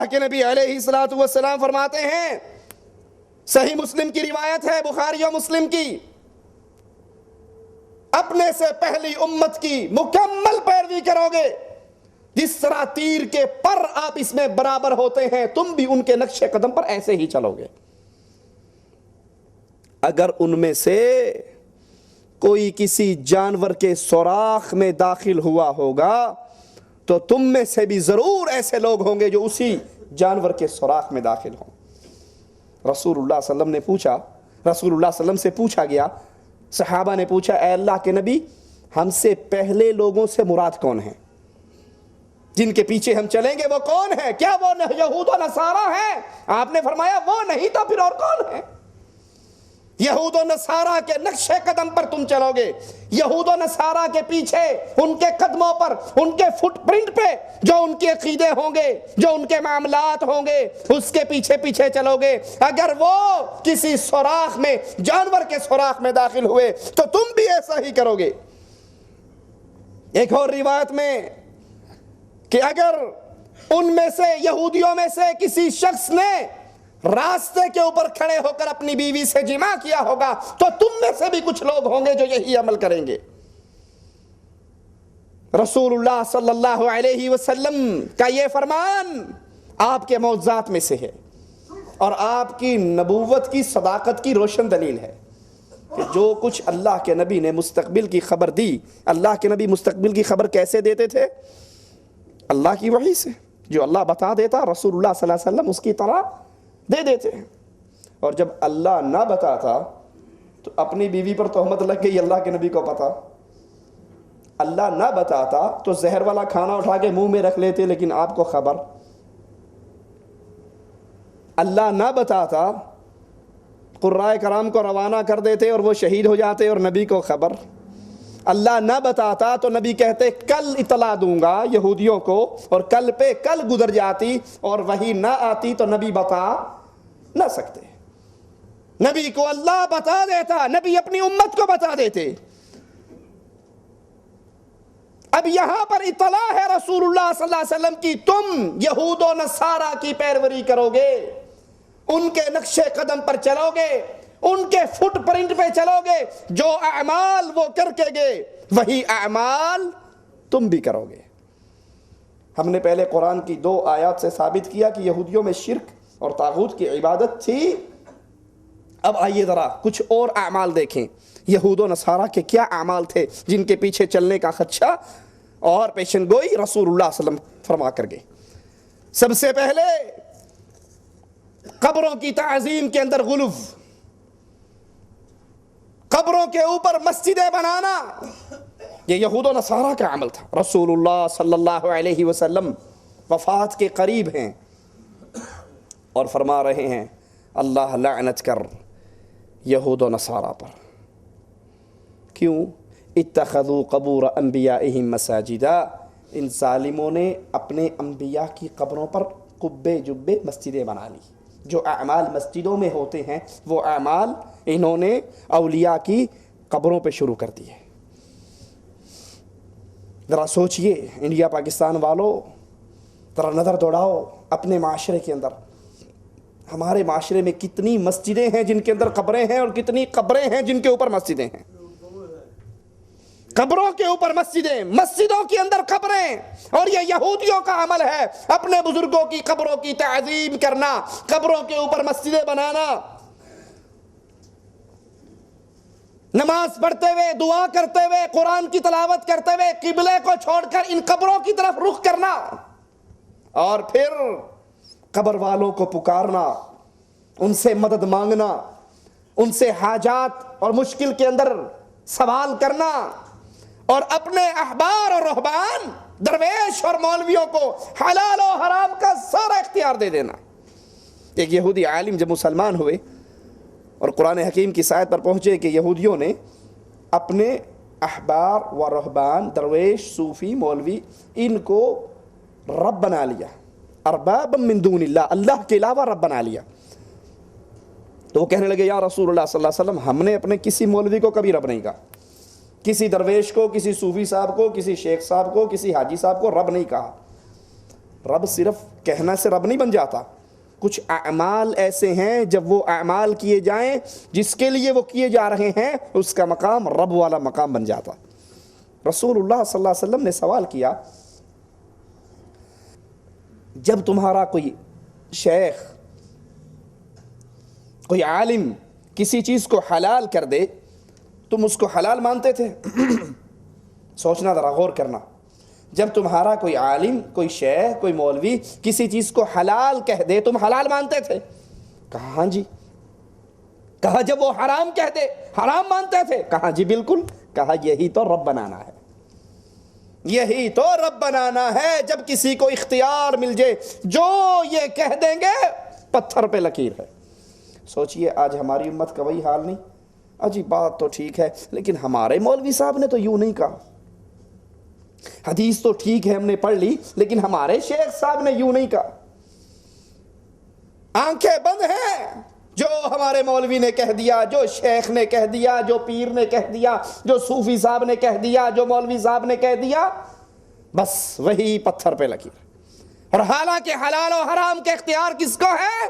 کہ نبی علیہ الصلوۃ والسلام فرماتے ہیں، صحیح مسلم کی روایت ہے، بخاری و مسلم کی، اپنے سے پہلی امت کی مکمل پیروی کرو گے، جس طرح تیر کے پر آپ اس میں برابر ہوتے ہیں، تم بھی ان کے نقش قدم پر ایسے ہی چلو گے۔ اگر ان میں سے کوئی کسی جانور کے سوراخ میں داخل ہوا ہوگا تو تم میں سے بھی ضرور ایسے لوگ ہوں گے جو اسی جانور کے سوراخ میں داخل ہوں۔ رسول اللہ صلی اللہ علیہ وسلم نے پوچھا، رسول اللہ صلی اللہ علیہ وسلم سے پوچھا گیا، صحابہ نے پوچھا، اے اللہ کے نبی، ہم سے پہلے لوگوں سے مراد کون ہیں؟ جن کے پیچھے ہم چلیں گے وہ کون ہیں؟ کیا وہ یہود و نصارہ ہیں؟ آپ نے فرمایا وہ نہیں تو پھر اور کون ہیں؟ یہود و نصارہ کے نقش قدم پر تم چلو گے، یہود و نصارہ کے پیچھے، ان کے قدموں پر، ان کے فٹ پرنٹ پہ جو ان کے عقیدے ہوں گے، جو ان کے معاملات ہوں گے، اس کے پیچھے پیچھے چلو گے۔ اگر وہ کسی سوراخ میں، جانور کے سوراخ میں داخل ہوئے تو تم بھی ایسا ہی کرو گے۔ ایک اور روایت میں کہ اگر ان میں سے، یہودیوں میں سے کسی شخص نے راستے کے اوپر کھڑے ہو کر اپنی بیوی سے جماع کیا ہوگا تو تم میں سے بھی کچھ لوگ ہوں گے جو یہی عمل کریں گے۔ رسول اللہ صلی اللہ علیہ وسلم کا یہ فرمان آپ کے معجزات میں سے ہے اور آپ کی نبوت کی صداقت کی روشن دلیل ہے کہ جو کچھ اللہ کے نبی نے مستقبل کی خبر دی، اللہ کے نبی مستقبل کی خبر کیسے دیتے تھے؟ اللہ کی وحی سے، جو اللہ بتا دیتا رسول اللہ صلی اللہ علیہ وسلم اس کی طرح دے دیتے ہیں۔ اور جب اللہ نہ بتاتا تو اپنی بیوی پر تہمت لگ گئی، اللہ کے نبی کو پتا۔ اللہ نہ بتاتا تو زہر والا کھانا اٹھا کے منہ میں رکھ لیتے، لیکن آپ کو خبر۔ اللہ نہ بتاتا قرائے کرام کو روانہ کر دیتے اور وہ شہید ہو جاتے اور نبی کو خبر۔ اللہ نہ بتاتا تو نبی کہتے کل اطلاع دوں گا یہودیوں کو، اور کل پہ کل گزر جاتی اور وہی نہ آتی تو نبی بتا نہ سکتے۔ نبی کو اللہ بتا دیتا، نبی اپنی امت کو بتا دیتے۔ اب یہاں پر اطلاع ہے رسول اللہ صلی اللہ علیہ وسلم کی، تم یہود و نصارہ کی پیروی کرو گے، ان کے نقش قدم پر چلو گے، ان کے فٹ پرنٹ پہ چلو گے، جو اعمال وہ کر کے گئے وہی اعمال تم بھی کرو گے۔ ہم نے پہلے قرآن کی 2 آیات سے ثابت کیا کہ یہودیوں میں شرک اور طاغوت کی عبادت تھی۔ اب آئیے ذرا کچھ اور اعمال دیکھیں، یہود و نصارہ کے کیا اعمال تھے جن کے پیچھے چلنے کا خدشہ اور پیشن گوئی رسول اللہ صلی اللہ علیہ وسلم فرما کر گئے۔ سب سے پہلے قبروں کی تعظیم کے اندر غلو، قبروں کے اوپر مسجدیں بنانا، یہ یہود و نصارہ کا عمل تھا۔ رسول اللہ صلی اللہ علیہ وسلم وفات کے قریب ہیں اور فرما رہے ہیں اللہ لعنت کر یہود و نصارہ پر۔ کیوں؟ اتخذوا قبور انبیائہم مساجدا، ان ظالموں نے اپنے انبیاء کی قبروں پر قبے جبے مسجدیں بنا لی۔ جو اعمال مسجدوں میں ہوتے ہیں وہ اعمال انہوں نے اولیاء کی قبروں پہ شروع کر دیے۔ ذرا سوچئے انڈیا پاکستان والوں، ذرا نظر دوڑاؤ اپنے معاشرے کے اندر، ہمارے معاشرے میں کتنی مسجدیں ہیں جن کے اندر قبریں ہیں اور کتنی قبریں ہیں جن کے اوپر مسجدیں ہیں۔ قبروں کے اوپر مسجدیں، مسجدوں کے اندر قبریں، اور یہ یہودیوں کا عمل ہے، اپنے بزرگوں کی قبروں کی تعظیم کرنا، قبروں کے اوپر مسجدیں بنانا، نماز پڑھتے ہوئے، دعا کرتے ہوئے، قرآن کی تلاوت کرتے ہوئے قبلے کو چھوڑ کر ان قبروں کی طرف رخ کرنا، اور پھر قبر والوں کو پکارنا، ان سے مدد مانگنا، ان سے حاجات اور مشکل کے اندر سوال کرنا، اور اپنے احبار اور رہبان، درویش اور مولویوں کو حلال و حرام کا سارا اختیار دے دینا۔ ایک یہودی عالم جب مسلمان ہوئے اور قرآن حکیم کی آیت پر پہنچے کہ یہودیوں نے اپنے احبار و رہبان، درویش، صوفی، مولوی، ان کو رب بنا لیا، ارباب من دون اللہ، اللہ کے علاوہ رب بنا لیا، تو وہ کہنے لگے یا رسول اللہ صلی اللہ علیہ وسلم، ہم نے اپنے کسی مولوی کو کبھی رب نہیں کہا، کسی درویش کو، کسی صوفی صاحب کو، کسی شیخ صاحب کو، کسی حاجی صاحب کو رب نہیں کہا۔ رب صرف کہنا سے رب نہیں بن جاتا، کچھ اعمال ایسے ہیں جب وہ اعمال کیے جائیں جس کے لیے وہ کیے جا رہے ہیں اس کا مقام رب والا مقام بن جاتا۔ رسول اللہ صلی اللہ علیہ وسلم نے سوال کیا، جب تمہارا کوئی شیخ، کوئی عالم کسی چیز کو حلال کر دے تم اس کو حلال مانتے تھے؟ سوچنا ذرا، غور کرنا۔ جب تمہارا کوئی عالم، کوئی شیخ، کوئی مولوی کسی چیز کو حلال کہہ دے تم حلال مانتے تھے؟ کہا ہاں جی۔ کہا جب وہ حرام کہہ دے حرام مانتے تھے؟ کہا جی بالکل۔ کہا یہی تو رب بنانا ہے، یہی تو رب بنانا ہے۔ جب کسی کو اختیار مل جائے جو یہ کہہ دیں گے پتھر پہ لکیر ہے۔ سوچئے آج ہماری امت کا وہی حال نہیں؟ اجی بات تو ٹھیک ہے لیکن ہمارے مولوی صاحب نے تو یوں نہیں کہا، حدیث تو ٹھیک ہے ہم نے پڑھ لی لیکن ہمارے شیخ صاحب نے یوں نہیں کہا۔ آنکھیں بند ہیں، جو ہمارے مولوی نے کہہ دیا، جو شیخ نے کہہ دیا، جو پیر نے کہہ دیا، جو صوفی صاحب نے کہہ دیا، جو مولوی صاحب نے کہہ دیا، بس وہی پتھر پہ لکیر۔ اور حالانکہ حلال و حرام کے اختیار کس کو ہے؟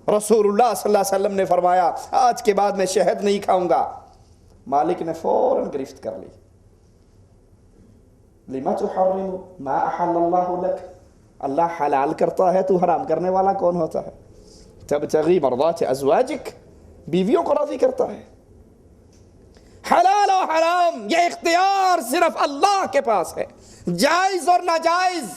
رسول اللہ صلی اللہ علیہ وسلم نے فرمایا آج کے بعد میں شہد نہیں کھاؤں گا۔ مالک نے فوراً گرفت کر لی، لما تحرم ما احل اللہ لک، اللہ حلال کرتا ہے تو حرام کرنے والا کون ہوتا ہے؟ تبتغی مرضات ازواجک، بیویوں کو راضی کرتا ہے۔ حلال و حرام یہ اختیار صرف اللہ کے پاس ہے، جائز اور ناجائز،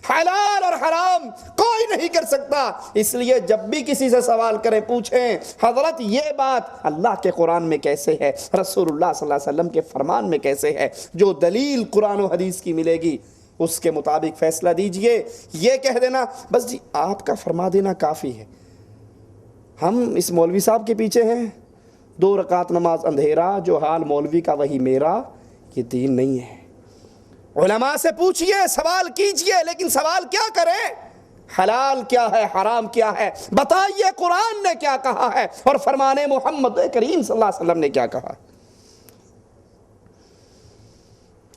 حلال اور حرام کوئی نہیں کر سکتا۔ اس لیے جب بھی کسی سے سوال کریں پوچھیں حضرت یہ بات اللہ کے قرآن میں کیسے ہے، رسول اللہ صلی اللہ علیہ وسلم کے فرمان میں کیسے ہے، جو دلیل قرآن و حدیث کی ملے گی اس کے مطابق فیصلہ دیجئے۔ یہ کہہ دینا بس جی آپ کا فرما دینا کافی ہے، ہم اس مولوی صاحب کے پیچھے ہیں، 2 رکعت نماز اندھیرا، جو حال مولوی کا وہی میرا، یہ دین نہیں ہے۔ علماء سے پوچھئے، سوال کیجئے، لیکن سوال کیا کریں؟ حلال کیا ہے، حرام کیا ہے، بتائیے قرآن نے کیا کہا ہے اور فرمان محمد کریم صلی اللہ علیہ وسلم نے کیا کہا۔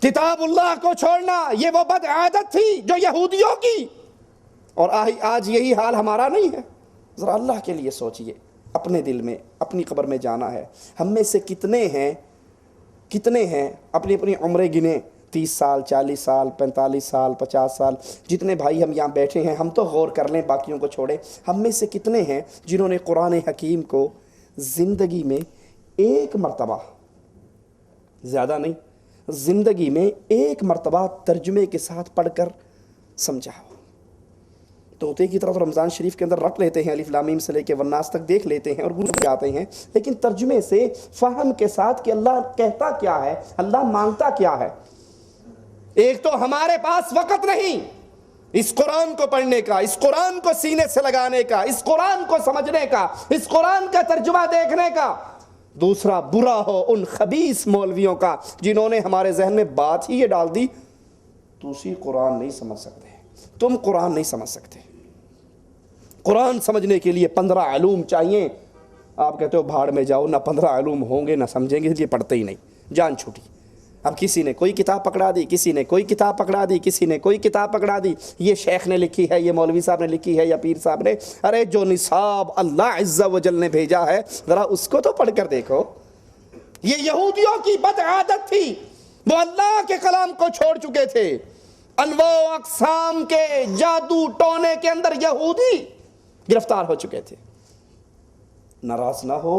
کتاب اللہ کو چھوڑنا یہ وہ بد عادت تھی جو یہودیوں کی، اور آج یہی حال ہمارا نہیں ہے۔ ذرا اللہ کے لیے سوچئے، اپنے دل میں، اپنی قبر میں جانا ہے۔ ہم میں سے کتنے ہیں اپنی اپنی عمریں گنے، 30 سال، 40 سال، 45 سال، 50 سال، جتنے بھائی ہم یہاں بیٹھے ہیں ہم تو غور کر لیں، باقیوں کو چھوڑیں۔ ہم میں سے کتنے ہیں جنہوں نے قرآن حکیم کو زندگی میں ایک مرتبہ، زیادہ نہیں، زندگی میں ایک مرتبہ ترجمے کے ساتھ پڑھ کر سمجھا ہو؟ طوطے کی طرح تو رمضان شریف کے اندر رکھ لیتے ہیں، الف لام میم سے لے کے والناس تک دیکھ لیتے ہیں اور گن جاتے ہیں، لیکن ترجمے سے فہم کے ساتھ کہ اللہ کہتا کیا ہے، اللہ مانگتا کیا ہے۔ ایک تو ہمارے پاس وقت نہیں اس قرآن کو پڑھنے کا، اس قرآن کو سینے سے لگانے کا، اس قرآن کو سمجھنے کا، اس قرآن کا ترجمہ دیکھنے کا۔ دوسرا برا ہو ان خبیث مولویوں کا جنہوں نے ہمارے ذہن میں بات ہی یہ ڈال دی، دوسری قرآن نہیں سمجھ سکتے، تم قرآن نہیں سمجھ سکتے۔ قرآن سمجھنے کے لیے 15 علوم چاہیے، آپ کہتے ہو بھاڑ میں جاؤ، نہ 15 علوم ہوں گے نہ سمجھیں گے، اس لیے پڑھتے ہی نہیں، جان چھوٹی۔ اب کسی نے کوئی کتاب پکڑا دی، کسی نے کوئی کتاب پکڑا دی، کسی نے کوئی کتاب پکڑا دی، یہ شیخ نے لکھی ہے، یہ مولوی صاحب نے لکھی ہے، یا پیر صاحب نے۔ ارے جو نصاب اللہ عز و جل نے بھیجا ہے ذرا اس کو تو پڑھ کر دیکھو۔ یہ یہودیوں کی بد عادت تھی، وہ اللہ کے کلام کو چھوڑ چکے تھے۔ انواع و اقسام کے جادو ٹونے کے اندر یہودی گرفتار ہو چکے تھے۔ ناراض نہ ہو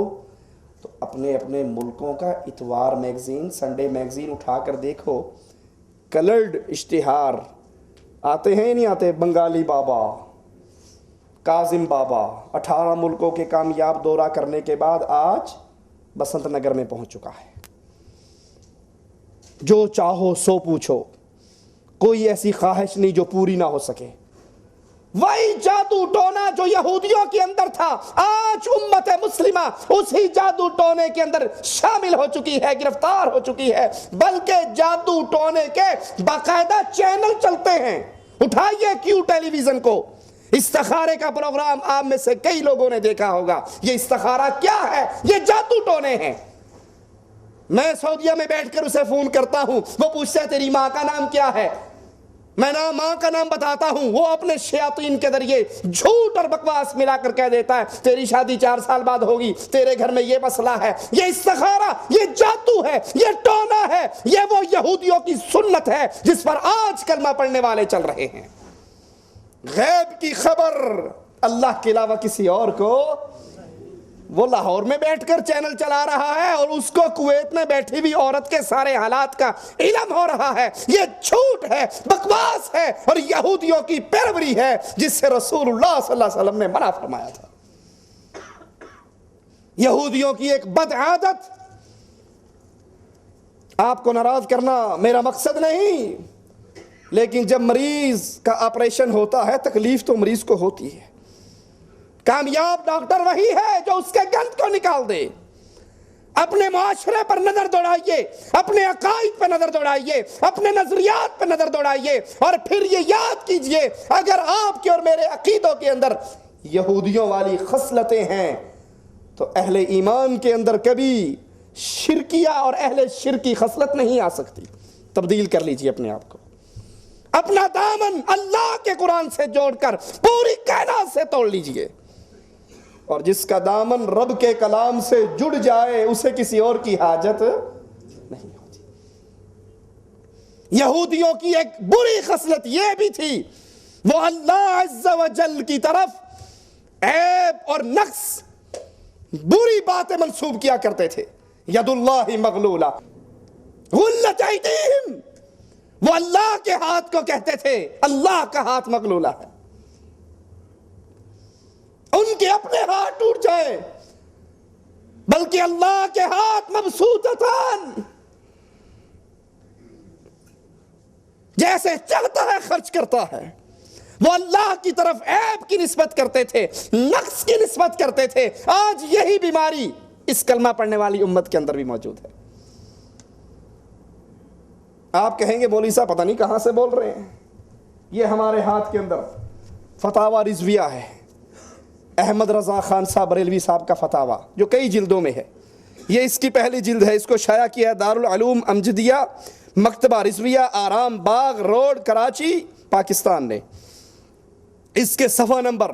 تو اپنے اپنے ملکوں کا اتوار میگزین، سنڈے میگزین اٹھا کر دیکھو، کلرڈ اشتہار آتے ہیں نہیں آتے؟ بنگالی بابا، کاظم بابا، 18 ملکوں کے کامیاب دورہ کرنے کے بعد آج بسنت نگر میں پہنچ چکا ہے۔ جو چاہو سو پوچھو، کوئی ایسی خواہش نہیں جو پوری نہ ہو سکے۔ وہی جادو ٹونا جو یہودیوں کے اندر تھا آج امت مسلمہ اسی جادو ٹونے کے اندر شامل ہو چکی ہے، گرفتار ہو چکی ہے، بلکہ جادو ٹونے کے باقاعدہ چینل چلتے ہیں۔ اٹھائیے کیوں ٹیلی ویژن کو، استخارے کا پروگرام آپ میں سے کئی لوگوں نے دیکھا ہوگا۔ یہ استخارہ کیا ہے؟ یہ جادو ٹونے ہیں۔ میں سعودیہ میں بیٹھ کر اسے فون کرتا ہوں، وہ پوچھتا ہے تیری ماں کا نام کیا ہے؟ میں ماں کا نام بتاتا ہوں، وہ اپنے شیاطین کے ذریعے جھوٹ اور بکواس ملا کر کہہ دیتا ہے تیری شادی 4 سال بعد ہوگی، تیرے گھر میں یہ مسئلہ ہے، یہ استخارہ، یہ جادو ہے، یہ ٹونا ہے، یہ وہ یہودیوں کی سنت ہے جس پر آج کلمہ پڑھنے والے چل رہے ہیں۔ غیب کی خبر اللہ کے علاوہ کسی اور کو، وہ لاہور میں بیٹھ کر چینل چلا رہا ہے اور اس کو کویت میں بیٹھی ہوئی عورت کے سارے حالات کا علم ہو رہا ہے، یہ جھوٹ ہے، بکواس ہے اور یہودیوں کی پیروی ہے جس سے رسول اللہ صلی اللہ علیہ وسلم نے منع فرمایا تھا۔ یہودیوں کی ایک بد عادت، آپ کو ناراض کرنا میرا مقصد نہیں، لیکن جب مریض کا آپریشن ہوتا ہے تکلیف تو مریض کو ہوتی ہے۔ کامیاب ڈاکٹر وہی ہے جو اس کے گند کو نکال دے۔ اپنے معاشرے پر نظر دوڑائیے، اپنے عقائد پر نظر دوڑائیے، اپنے نظریات پر نظر دوڑائیے اور پھر یہ یاد کیجئے اگر آپ کے اور میرے عقیدوں کے اندر یہودیوں والی خصلتیں ہیں تو اہل ایمان کے اندر کبھی شرکیہ اور اہل شرکی خصلت نہیں آ سکتی۔ تبدیل کر لیجئے اپنے آپ کو، اپنا دامن اللہ کے قرآن سے جوڑ کر پوری کائنات سے توڑ لیجئے، اور جس کا دامن رب کے کلام سے جڑ جائے اسے کسی اور کی حاجت نہیں ہوتی۔ یہودیوں کی ایک بری خصلت یہ بھی تھی، وہ اللہ عز و جل کی طرف عیب اور نقص، بری باتیں منسوب کیا کرتے تھے۔ ید اللہ مغلولہ غلت ایدیہم، وہ اللہ کے ہاتھ کو کہتے تھے اللہ کا ہاتھ مغلولہ ہے، ان کے اپنے ہاتھ ٹوٹ جائیں، بلکہ اللہ کے ہاتھ مبسوطتان، جیسے چاہتا ہے خرچ کرتا ہے۔ وہ اللہ کی طرف عیب کی نسبت کرتے تھے، نقص کی نسبت کرتے تھے۔ آج یہی بیماری اس کلمہ پڑھنے والی امت کے اندر بھی موجود ہے۔ آپ کہیں گے مولوی صاحب پتہ نہیں کہاں سے بول رہے ہیں، یہ ہمارے ہاتھ کے اندر فتاوی رضویہ ہے، احمد رضا خان صاحب بریلوی صاحب کا فتاوی جو کئی جلدوں میں ہے، یہ اس کی پہلی جلد ہے، اس کو شائع کیا ہے دارالعلوم امجدیہ مکتبہ رضویہ آرام باغ روڈ کراچی پاکستان نے۔ اس کے صفحہ نمبر